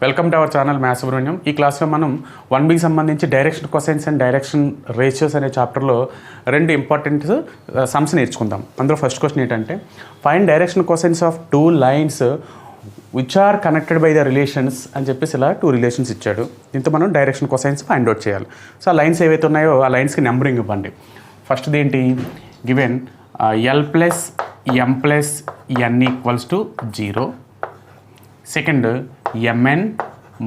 Welcome to our channel maths Subrahmanyam. ఈ క్లాస్లో మనం 1Bకి సంబంధించి direction cosines and direction ratios అనే చాప్టర్లో రెండు ఇంపార్టెంట్ సమ్స్ నేర్చుకుందాం. అందులో ఫస్ట్ క్వశ్చన్ ఏంటంటే find direction cosines of two lines which are connected by the relations అని చెప్పేసి ఇలా టూ రిలేషన్స్ ఇచ్చాడు. దీంతో మనం డైరెక్షన్ కొసైన్స్ ఫైండ్ అవుట్ చేయాలి. సో ఆ లైన్స్ ఏవైతే ఉన్నాయో ఆ లైన్స్కి నెంబరింగ్ ఇవ్వండి. ఫస్ట్ది ఏంటి, given L plus M plus N equals to 0. Second Mn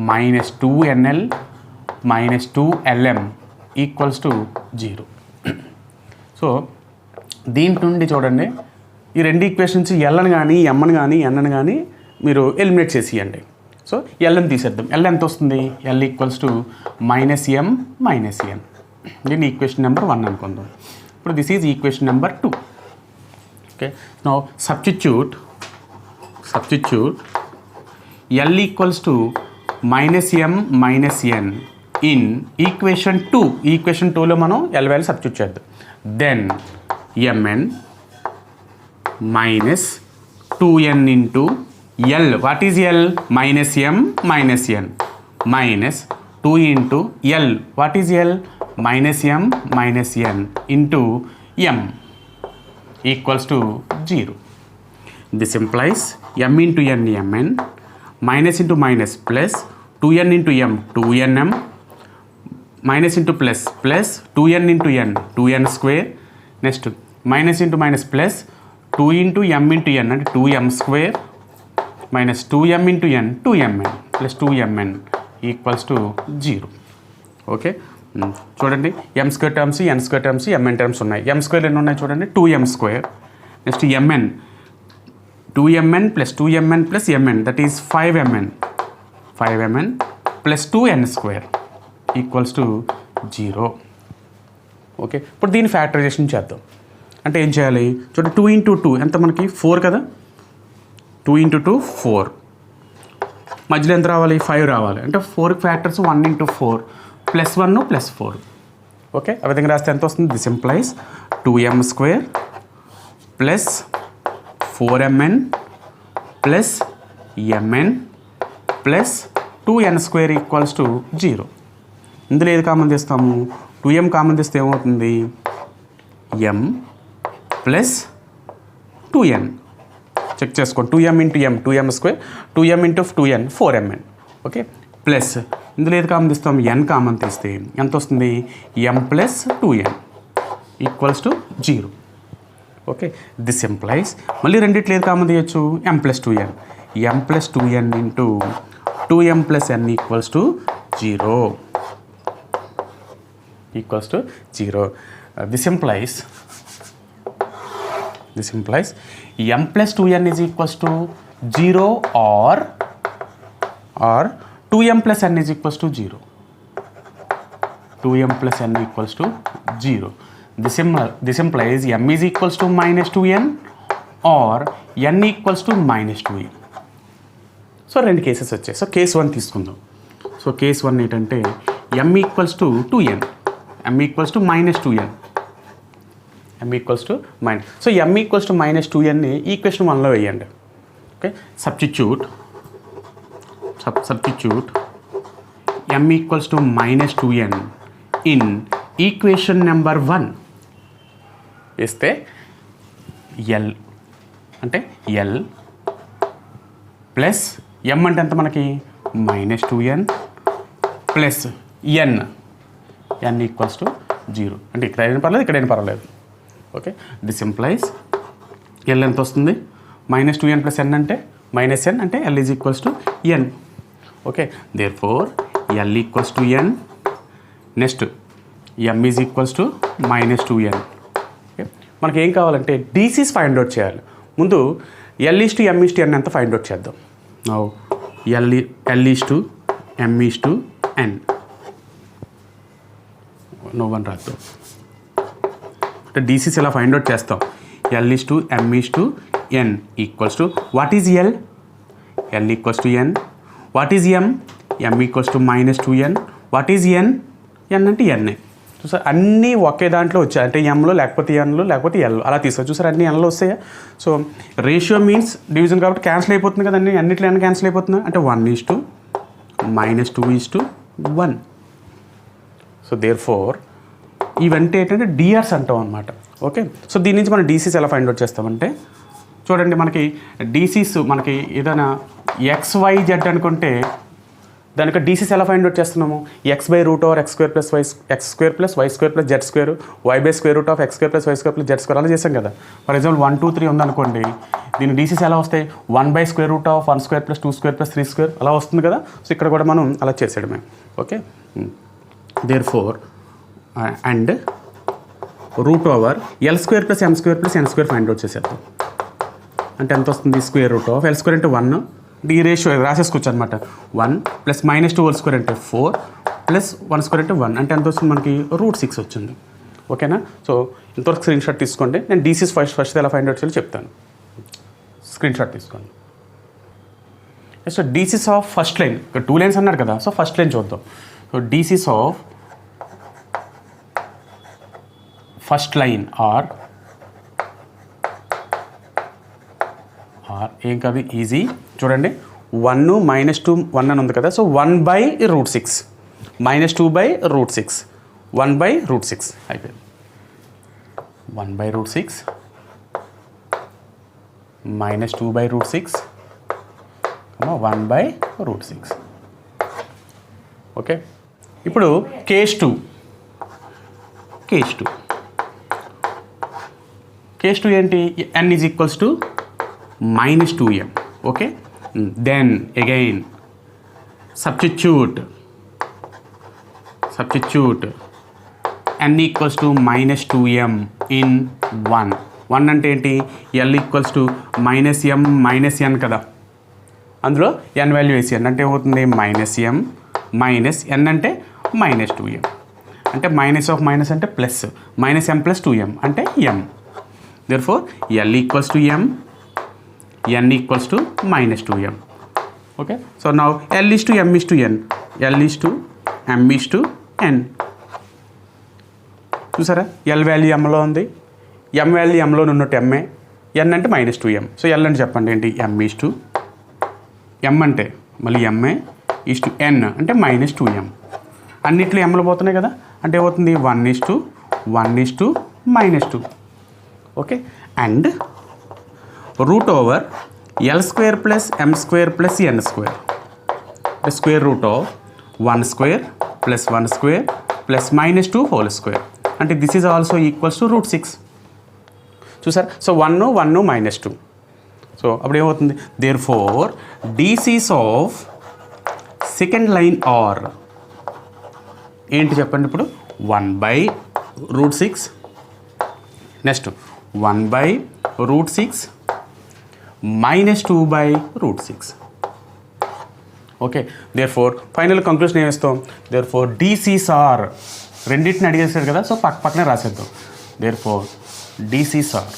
minus 2NL minus 2LM equals to 0. So దీని నుండి చూడండి, ఈ రెండు ఈక్వేషన్స్ ఎల్ని కానీ ఎమ్ని కానీ ఎన్ని కానీ మీరు ఎలిమినేట్ చేసేయండి. సో ఎల్ని తీసేద్దాం. ఎల్ ఎంత వస్తుంది? L equals to minus M minus N. దీన్ని ఈక్వేషన్ నెంబర్ 1 అనుకుందాం. ఇప్పుడు this is equation number 2. Okay, now substitute L equals to minus M minus N in equation 2. Equation 2లో మనం L వాల్యూ సబ్స్టిట్యూట్ చేద్దాం. Then Mn minus 2N into L. What is L? Minus M minus N minus 2 into L. What is L? Minus M minus N into M equals to 0. This implies M into N Mn minus into minus plus 2N into M 2NM minus into plus plus 2N into N 2N square. Next minus into minus plus 2 into M into N అంటే 2M square minus 2M into N 2Mn plus 2Mn equals to 0. Okay, చూడండి M square terms N square terms Mn terms ఉన్నాయి. M square ఎన్ని ఉన్నాయి చూడండి, 2M square. Next Mn 2Mn plus 2Mn plus Mn that is 5Mn plus 2N square equals to 0. Okay, ఇప్పుడు దీన్ని factorisation చేద్దాం. అంటే ఏం చేయాలి చూడండి, 2 ఇంటూ 2 ఎంత మనకి 4 కదా. 2 ఇంటూ 2 4, మధ్యలో ఎంత రావాలి? 5 రావాలి. అంటే 4 factors 1 into 4 plus 1 plus 4. Okay, ఆ విధంగా రాస్తే ఎంత వస్తుంది? This implies 2M square plus 4Mn plus Mn plus 2N square equals to 0. ఇందులో ఏది కామన్ తీస్తాము? 2M కామన్ తీస్తే ఏమవుతుంది? M plus 2N. చెక్ చేసుకోండి. 2M into M 2M square, 2M into 2N 4Mn. Okay, plus ఇందులో ఏది common తీస్తాం? N common తీస్తే ఎంత వస్తుంది? M plus 2N equals to 0. Okay, this implies మళ్ళీ రెండిట్లో ఏది కామన్ తీయచ్చు? M plus 2N. M plus 2N into 2M plus N equals to 0. Equals to 0. This implies M plus 2N is equals to 0 or 2M plus N is equals to 0. 2M plus N equals to 0. This implies M is equals to minus 2N or N equals to minus 2N. So రెండు cases వచ్చాయి. So case 1 తీసుకుందాం. So case 1 ఏంటంటే M equals to 2N, M equals to minus 2N, M equals to minus. So M equals to minus 2Nని equation 1లో వేయండి. Okay, substitute M equals to minus 2N in equation number 1 వేస్తే L అంటే L plus M అంటే ఎంత minus 2N plus N equals to 0. అంటే ఇక్కడైనా పర్లేదు, ఇక్కడైనా పర్వాలేదు. ఓకే, దిస్ ఇంప్లైస్ L ఎంత వస్తుంది? మైనస్ 2N ప్లస్ N అంటే మైనస్ N అంటే L is equals to N. Okay, therefore L equals to N. Next M is equals to minus 2N. ఓకే, మనకి ఏం కావాలంటే డీసీస్ ఫైండ్ అవుట్ చేయాలి. ముందు L is to M is to N ఎంత find out చేద్దాం. Now L is to M is to N. No one రాద్దాం. అంటే డీసీస్ ఇలా ఫైండ్ అవుట్ చేస్తాం. L is to M is to N equals to what is L? L equals to N. What is M? M equals to minus 2N. What is N? N అంటే N. చూసారు అన్నీ ఒకే దాంట్లో వచ్చాయి. అంటే Mలో లేకపోతే Nలో లేకపోతే L అలా తీసుకో. చూసారు అన్నీ Nలో వస్తాయా? సో రేషియో మీన్స్ డివిజన్ కాబట్టి క్యాన్సిల్ అయిపోతుంది కదండి. అన్నిట్లో N క్యాన్సిల్ అయిపోతుంది. అంటే 1 ఈజ్ టు -2:1. సో దేర్ఫోర్ ఇవంటే ఏంటంటే డిఆర్స్ అంటాం అనమాట. ఓకే, సో దీని నుంచి మనం డీసీస్ ఎలా ఫైండ్ అవుట్ చేస్తామంటే చూడండి, మనకి డీసీస్ మనకి ఏదైనా XYZ అనుకుంటే దానికి డీసీస్ ఎలా ఫైండ్ అవుట్ చేస్తున్నాము? x/√(x² + y x² + y² + z², y/√(x² + y² + z², అలా చేసాం కదా. ఫర్ ఎగ్జాంపుల్ 1 2 3 ఉందనుకోండి, దీని డీసీస్ ఎలా వస్తాయి? 1/√(1² + 2² + 3² అలా వస్తుంది కదా. సో ఇక్కడ కూడా మనం అలా చేసాడు మేము. Okay, therefore and √L² + m² + n² find out చేసేద్దాం. అంటే ఎంత వస్తుంది? √L² అంటే 1, ఈ రేషియో రాసేసుకోవచ్చు అనమాట. 1 + -2² అంటే 4 + 1² అంటే 1, అంటే ఎంత వస్తుంది మనకి? √6 వచ్చింది. ఓకేనా? సో ఇంతవరకు స్క్రీన్ షాట్ తీసుకోండి. నేను డీసీస్ ఫస్ట్ ఎలా ఫైండ్ అవుట్ చేయాలో చెప్తాను. స్క్రీన్ షాట్ తీసుకోండి. So DCs of first line, ఇక్కడ 2 లైన్స్ అన్నారు కదా. సో ఫస్ట్ లైన్ చూద్దాం. So DCs of first line are ఏం కాదు, ఈజీ. చూడండి, 1 -2 1 అని ఉంది కదా. సో 1/√6 -2/√6 1/√6 అయిపోయింది. 1/√6 -2/√6 1/√6. ఓకే, ఇప్పుడు కేస్ 2 ఏంటి? n is equals to -2m. Okay, then again substitute n equals to -2m in 1 అంటే ఏంటి? l equals to -m -n కదా. అందులో n వాల్యూ వేసి n అంటే ఏమవుతుంది? -m n అంటే -2m, అంటే -(-) అంటే ప్లస్ -m + 2m అంటే m. therefore l equals to m, n equals to -2m. okay, so now l is to m is to n, l is to m is to n. చూసారా, l value mలో ఉంది, m value mలో ఉన్నట్టు m, n అంటే -2m. So l అంటే చెప్పండి ఏంటి? m is to m అంటే మళ్ళీ m is to n అంటే -2m. అన్నిట్లో mలో పోతున్నాయి కదా, అంటే ఏమవుతుంది? 1 is to -2. Okay, and √L² + m² + n², the square root of 1² + 1² + -2 whole square, అంటే this is also equals to √6. చూసారు, సో 1 1 -2. సో అప్పుడు ఏమవుతుంది? Therefore DCs of second line are ఏంటి చెప్పండి ఇప్పుడు? 1/√6, next 1/√6 -2/√6. Okay, therefore final conclusion ఏమిస్తాం? Therefore DCs are, రెండింటిని అడిగేసాడు కదా, సో పక్కనే రాసేద్దాం. Therefore DCs are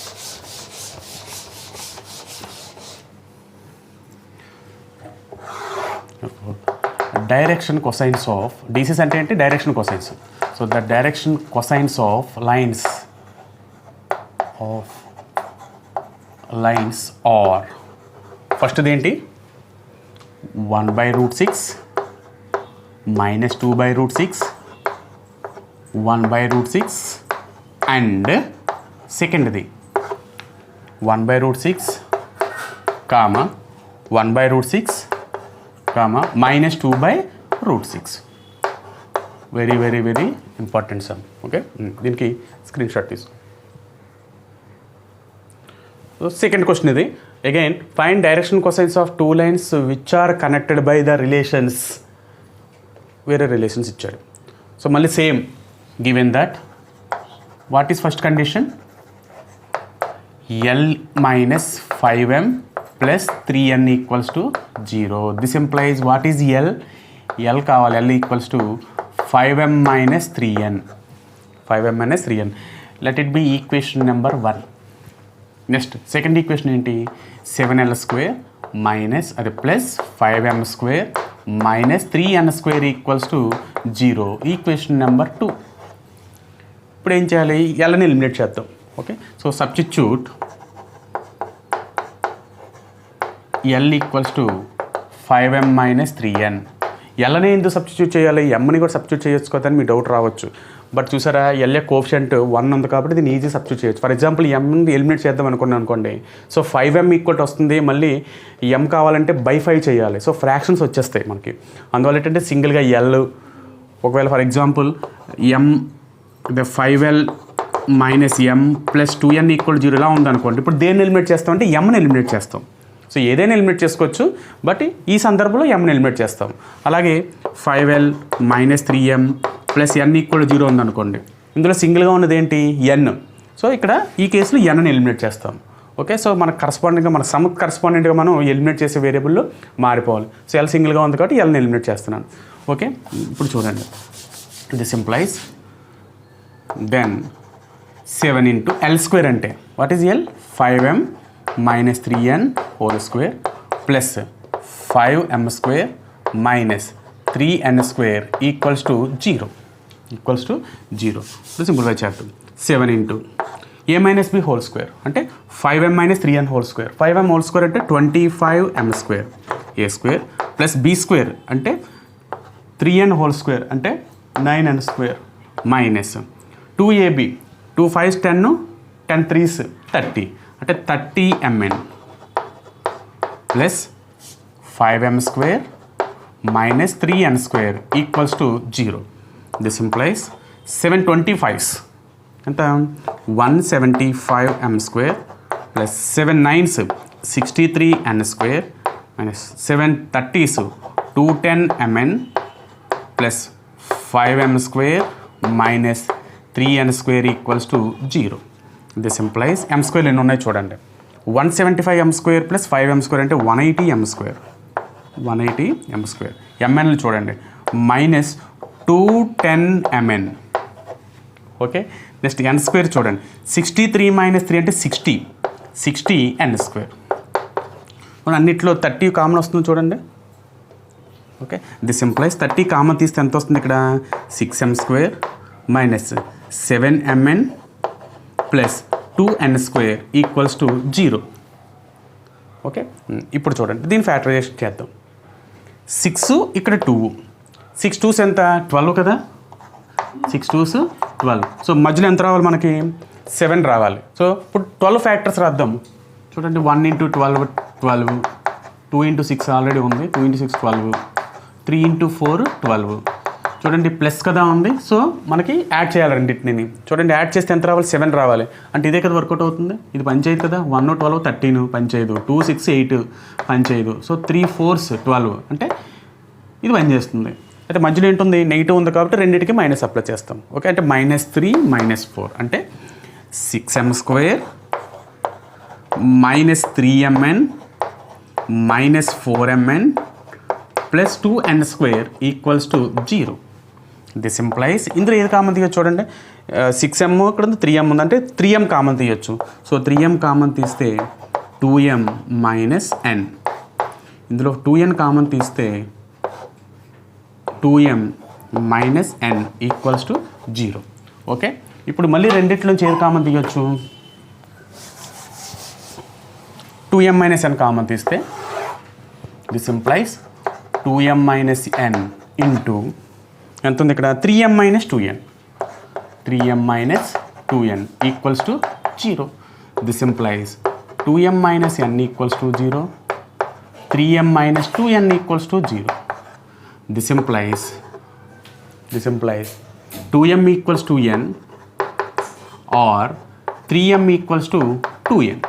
direction cosines of, DCs అంటే ఏంటి? Direction cosines. So the direction cosines of lines are, ఫస్ట్ది ఏంటి? 1/√6 -2/√6 1/√6 అండ్ సెకండ్ది 1/√6 1/√6 -2/√6. Very very very important sum. Okay, దీనికి స్క్రీన్ షాట్ తీసుకో. సెకండ్ క్వశ్చన్ ఇది. Again find direction cosines of 2 lines which are connected by the relations. వేరే relations ఇచ్చాడు. So మళ్ళీ same, given that what is first condition? L - 5m + 3n = 0. This implies what is L? L కావాలి. L equals to 5m - 3n. 5m - 3n. Let it be equation number 1. Next second equation ఏంటి? 7l² minus అది plus 5m² - 3n² = 0. Equation number 2. ఇప్పుడు ఏం చేయాలి? ఎల్ని eliminate చేద్దాం. Okay, so substitute L equals to 5m - 3n. ఎల్ని ఎందుకు substitute చేయాలి, ఎమ్ని కూడా substitute చేయొచ్చు కదా అని మీ డౌట్ రావచ్చు. బట్ చూసారా ఎల్ కోఎఫిషియంట్ 1 ఉంది కాబట్టి దీన్ని ఈజీ సబ్స్టిట్యూట్ చేయొచ్చు. ఫర్ ఎగ్జాంపుల్ ఎమ్ని ఎలిమినేట్ చేద్దాం అనుకోండి. సో 5m ఈక్వల్ వస్తుంది, మళ్ళీ ఎం కావాలంటే బై 5 చేయాలి. సో ఫ్రాక్షన్స్ వచ్చేస్తాయి మనకి. అందువల్ల ఏంటంటే సింగిల్గా ఎల్, ఒకవేళ for example M 5l minus M plus 2n equal 0 ఇలా ఉందనుకోండి. ఇప్పుడు దేన్ని ఎలిమినేట్ చేస్తామంటే ఎమ్ని ఎలిమినేట్ చేస్తాం. సో ఏదైనా ఎలిమినేట్ చేసుకోవచ్చు, బట్ ఈ సందర్భంలో ఎమ్ని ఎలిమినేట్ చేస్తాం. అలాగే 5l minus 3m plus n equal 0 ఉందనుకోండి. ఇందులో సింగిల్గా ఉన్నది ఏంటి, n. సో ఇక్కడ ఈ కేసులో nని ఎలిమినేట్ చేస్తాం. ఓకే, సో మన కరస్పాండింగ్గా మన సమ్కి కరస్పాండెంట్గా మనం ఎలిమినేట్ చేసే వేరియబుల్లో మారిపోవాలి. సో ఎల్ సింగిల్గా ఉంది కాబట్టి ఎల్ని ఎలిమినేట్ చేస్తున్నాను. ఓకే, ఇప్పుడు చూడండి, this implies then 7 into L square అంటే what is L, 5m minus 3n whole square plus 5m square minus 3n square equals to 0. ఇప్పుడు సింప్లిఫై చేద్దాం. 7 into a minus b whole square అంటే 5m minus 3n whole square. 5m whole square అంటే 25m square a square plus b square అంటే 3n whole square అంటే 9n square minus 2ab 2 5s 10 10 3s 30 అంటే 30mn plus 5m square minus 3n square equals to 0. This implies 725s ఎంత 175m square plus 7 9s 63n square minus 7 30s 210mn plus 5m square minus 3n square equals to 0. This implies m square ఎన్ని ఉన్నాయి చూడండి. 175m square plus 5m square అంటే 180m square. 180m square. mnలు చూడండి minus 210mn. Okay, next n square చూడండి 63 minus 3 అంటే 60n square. మన అన్నిట్లో 30 కామన్ వస్తుంది చూడండి. ఓకే, దిస్ ఇంప్లైస్ 30 కామన్ తీస్తే ఎంత వస్తుంది ఇక్కడ, 6m square minus 7mn plus 2n square equals to 0. Okay, ఇప్పుడు చూడండి దీని ఫ్యాక్టరైజేషన్ చేద్దాం. 6 ఇక్కడ 2, 6 2s ఎంత 12 కదా, 6 2s 12. సో మధ్యలో ఎంత రావాలి మనకి, 7 రావాలి. సో ఇప్పుడు 12 ఫ్యాక్టర్స్ రాద్దాం. చూడండి 1 ఇంటూ 12 12, 2 ఇంటూ 6 ఆల్రెడీ ఉంది, 2 ఇంటూ 6 12, 3 ఇంటూ 4 12. చూడండి ప్లస్ కదా ఉంది, సో మనకి యాడ్ చేయాలి రెండింటిని. చూడండి యాడ్ చేస్తే ఎంత రావాలి, 7 రావాలి. అంటే ఇదే కదా వర్కౌట్ అవుతుంది, ఇది పనిచేయదు కదా. 1 12 13 పనిచేయదు, 2 6 8 పనిచేయదు. సో 3 4s 12 అంటే ఇది పనిచేస్తుంది. అయితే మధ్యలో ఏంటుంది, నెగిటివ్ ఉంది కాబట్టి రెండింటికి మైనస్ అప్లై చేస్తాం. ఓకే, అంటే -3 -4 అంటే 6m square minus 3mn minus 4mn plus 2n square equals to 0. This implies ఇందులో ఏది కామన్ తీయచ్చు చూడండి, 6m ఇక్కడ ఉంది, 3m ఉంది అంటే 3m కామన్ తీయచ్చు. సో 3m కామన్ తీస్తే 2m మైనస్ n. ఇందులో 2n కామన్ తీస్తే 2m minus n equals to 0. Okay, ఇప్పుడు మళ్ళీ రెండిట్లో నుంచి ఏది కామన్ తీయచ్చు, 2m మైనస్ n కామన్ తీస్తే this implies 2m minus n into ఎంత ఉంది ఇక్కడ, 3m minus 2n, 3m minus 2n equals to 0. This implies 2m minus n equals to 0, 3m minus 2n equals to 0. This implies 2m equals to n or 3m equals to 2n.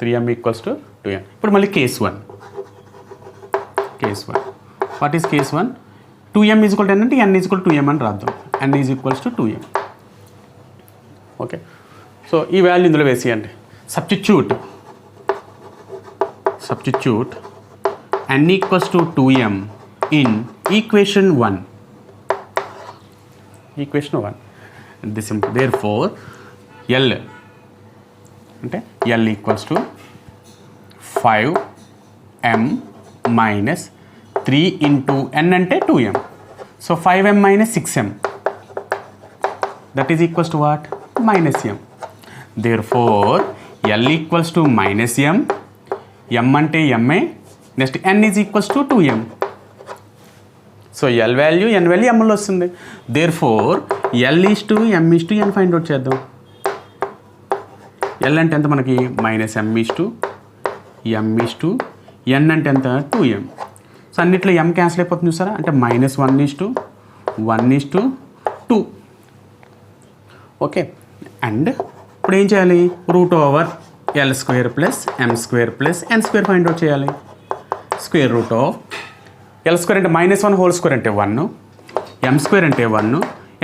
3m equals to 2n. ఇప్పుడు మళ్ళీ case 1. What is case 1, 2m is equal to n అంటే n is equal to 2m అని రాద్దాం. n is equals to 2m. Okay, so ఈ value ఇందులో వేసేయండి. Substitute n equals to 2m in equation 1. This therefore l అంటే l equals to 5m minus 3 into n అంటే 2m. So 5m minus 6m that is equals to what, minus m. Therefore l equals to minus m, m అంటే ma, next n is equals to 2m. So L value N value ఎంలో వస్తుంది. Therefore L/M/N find out చేద్దాం. L అంటే ఎంత మనకి -M/M/N అంటే ఎంత 2M. So అన్నిట్లో M క్యాన్సిల్ అయిపోతుంది చూసారా, అంటే -1:1:2. ఓకే, అండ్ ఇప్పుడు ఏం చేయాలి, √L² + M² + N² find out చేయాలి. స్క్వేర్ రూట్ ఆఫ్ L² అంటే -1² అంటే 1, M² అంటే 1,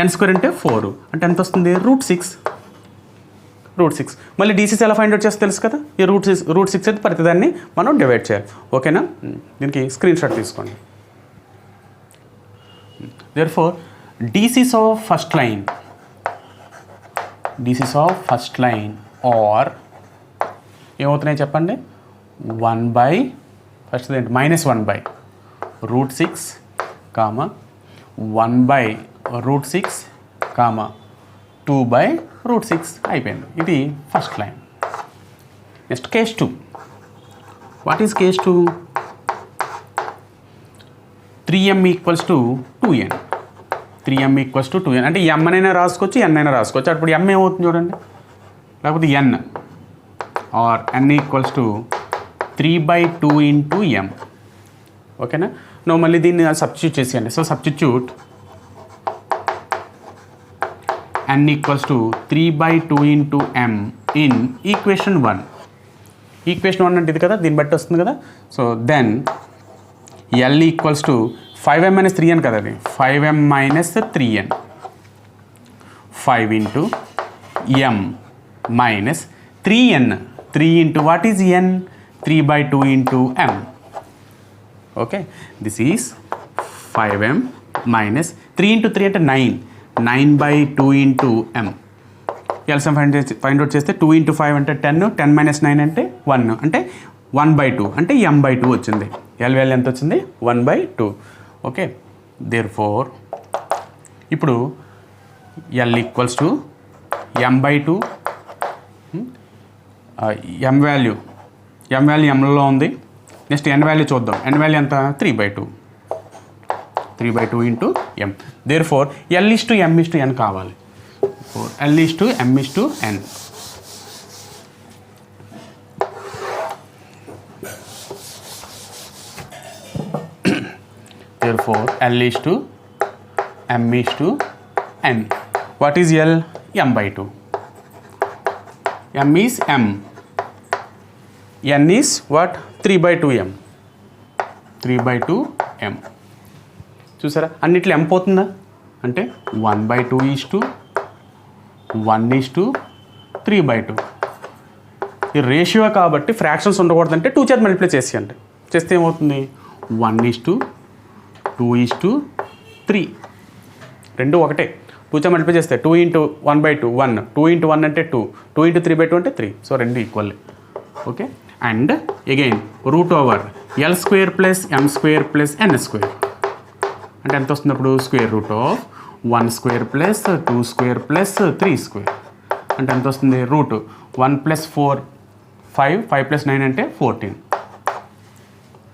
N² అంటే 4, అంటే ఎంత వస్తుంది √6. మళ్ళీ DCS ఎలా ఫైండ్ అవుట్ చేస్తే తెలుసు కదా, ఈ √6 అయితే ప్రతిదాన్ని మనం డివైడ్ చేయాలి. ఓకేనా, దీనికి స్క్రీన్ షాట్ తీసుకోండి. Therefore DCS of first line are ఏమవుతున్నాయి చెప్పండి, ఫస్ట్ ఏంటి -1/√6, 1/√6, 2/√6 అయిపోయింది. ఇది first line. Next case 2. What is case 2? 3m = 2n. 3m = 2n అంటే m అయినా రాసుకోవచ్చు, n అయినా రాసుకోవచ్చు. అప్పుడు m ఏమవుతుంది చూడండి, లేకపోతే n ఆర్ n = 3/2 × m. ఓకేనా, నువ్వు మళ్ళీ దీన్ని సబ్స్టిట్యూట్ చేసేయండి. So substitute n = 3/2 × m in equation 1. Equation 1 అంటే ఇది కదా, దీన్ని బట్టి వస్తుంది కదా. So then L = 5m - 3n కదా, అది 5m - 3n, 5 × m - 3n. 3 × what is n? 3/2 × m. Okay, this is 5m - 3 × 3 అంటే 9, 9/2 × m. ఎల్సిఎం ఫైండ్ అవుట్ చేస్తే 2 × 5 అంటే 10, 10 - 9 అంటే 1, అంటే 1/2 అంటే m/2 వచ్చింది. ఎల్ వాల్యూ ఎంత వచ్చింది, 1/2. ఓకే, దేర్ఫోర్ ఇప్పుడు L = m/2, m వాల్యూ mలో ఉంది. నెక్స్ట్ n వాల్యూ చూద్దాం. n వాల్యూ ఎంత, 3/2 × m. దేర్ఫోర్ L/M/N కావాలి. L/M/N. Therefore L/M/N. What is L? m/2. M is m. N is what? 3/2m. 3/2m. చూసారా, అన్నిట్లో m పోతుందా అంటే 1/2 1 3/2. ఈ రేషియో కాబట్టి ఫ్రాక్షన్స్ ఉండకూడదంటే 2 చేత మల్టిప్లై చేసేయండి. చేస్తే ఏమవుతుంది, 1:2:3. రెండు ఒకటే. 2 చేత మల్టిప్లై చేస్తే 2 × 1/2 1, 2 × 1 అంటే 2, 2 × 3/2 అంటే 3. సో రెండు equal. Okay, and again √L² + M² + N² అంటే ఎంత వస్తుంది అప్పుడు, √1² + 2² + 3² అంటే ఎంత వస్తుంది, √1 + 4 5, 5 + 9 అంటే 14.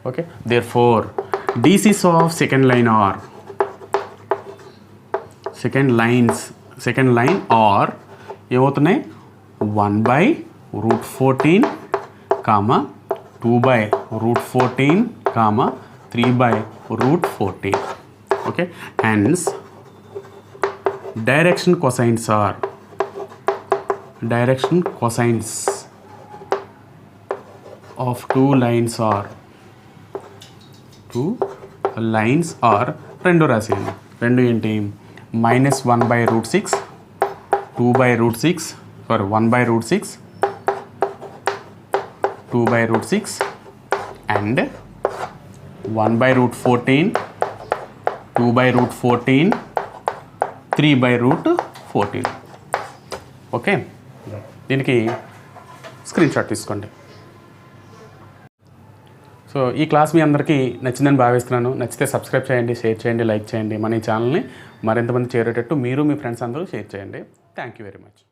Okay, therefore DCS of second line are ఏమవుతున్నాయి, 1/√14, 2/√14, 3/√14. Okay, hence direction cosines of two lines are రెండు రాసేయండి. రెండు ఏంటి, -1/√6, 2/√6, 1/√6, 2/√6 and 1/√14, 2/√14, 3/√14. ఓకే, దీనికి స్క్రీన్ షాట్ తీసుకోండి. సో ఈ క్లాస్ మీ అందరికీ నచ్చిందని భావిస్తున్నాను. నచ్చితే సబ్స్క్రైబ్ చేయండి, షేర్ చేయండి, లైక్ చేయండి. మన ఈ ఛానల్ని మరింతమంది చేరేటట్టు మీరు మీ ఫ్రెండ్స్ అందరూ షేర్ చేయండి. Thank you very much.